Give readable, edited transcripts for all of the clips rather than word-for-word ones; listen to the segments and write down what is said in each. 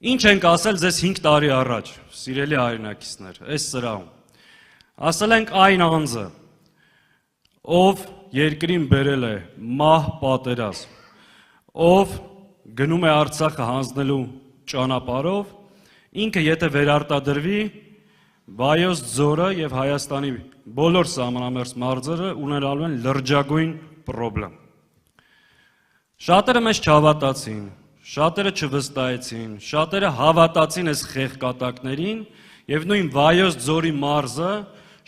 Ինչ ենք ասել ձեզ 5 տարի առաջ, սիրելի հայրենակիցներ, այս սրահում։ Ասել ենք այն անձը, ով երկրին բերել է մահ պատերազմ, ով գնում է Արցախը հանձնելու ճանապարհով, ինքը եթե վերարտադրվի, Վայոց ձորը եւ Հայաստանի բոլոր սահմանամերձ մարզերը ունենալու են լրջագույն խնդրեմ։ Շատերը մեզ չհավատացին, շատերը չվստահեցին, շատերը հավատացին այս խեղկատակներին եւ նույն Վայոց ձորի մարզը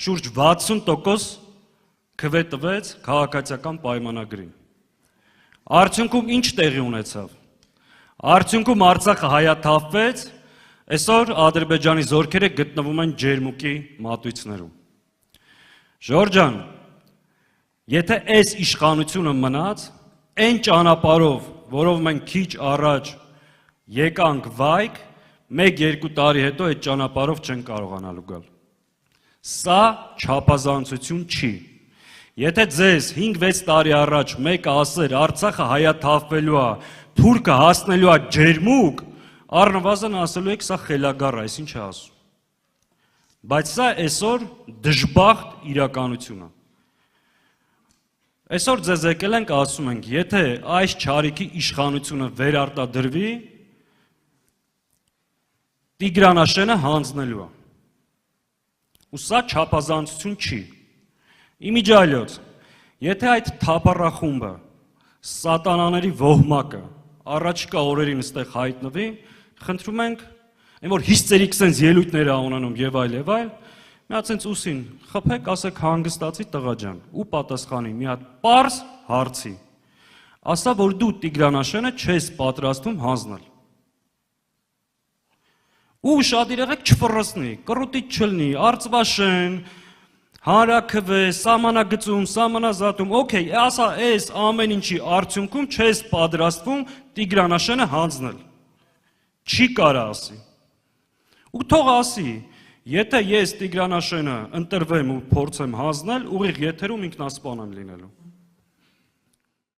շուրջ 60% քվե տվեց քաղաքացիական պայմանագրին։ Արդյունքում ինչ տեղի ունեցավ։ Արդյունքում Արցախը հայաթափվեց, այսօր Ադրբեջանի զորքերը գտնվում են ջերմուկի մատույցներում։ Ժորժ ջան, եթե այս իշխանությունը մնաց, այն ճանապարհով, որով մենք քիչ առաջ եկանք վայք, 1-2 տարի հետո այդ ճանապարհով չեն կարողանալու գալ։ Սա չափազանցություն չի։ Եթե ձեզ 5-6 տարի առաջ մեկը ասեր Արցախը հայաթափվելու է, թուրքը հասնելու է ջերմուկ, առնվազն ասելու եք սա խելագար է, այս ինչ է ասում։ Բայց սա այսօր դժբախտ իրականություն է։ Այսօր ձեզ եկել ենք ասում ենք, եթե այս չարիքի իշխանությունը վերարտադրվի, Տիգրանաշենը հանձնելու է։ Ու սա չափազանցություն չի։ Իմիջիայլոց, եթե այդ թափառախումբը, սատանաների ոհմակը առաջիկա օրերին ստեղ հայտնվի, խնդրում ենք, այն որ հիստերիկ սենց ելույթներ ա ունենում եւ այլ, մի հատ սենց ուսին խփեք, ասեք հանգստացի տղա ջան, ու պատասխանի մի հատ պարզ հարցի։ Ասա, որ դու Տիգրանաշենը չես պատրաստվում հանձնել։ Ու շատ եղեք չֆռսնի, կռուտից չլնի, Արծվաշեն, հանրաքվե, սահմանագծում, սահմանազատում, օքեյ, ասա այս ամեն ինչի արդյունքում չես պատրաստվում Տիգրանաշենը հանձնել։ Չի կարա ասի։ Ու թող ասի, եթե ես Տիգրանաշենը ընտրվեմ ու փորձեմ հանձնել, ուղիղ եթերում ինքնասպան եմ լինելու։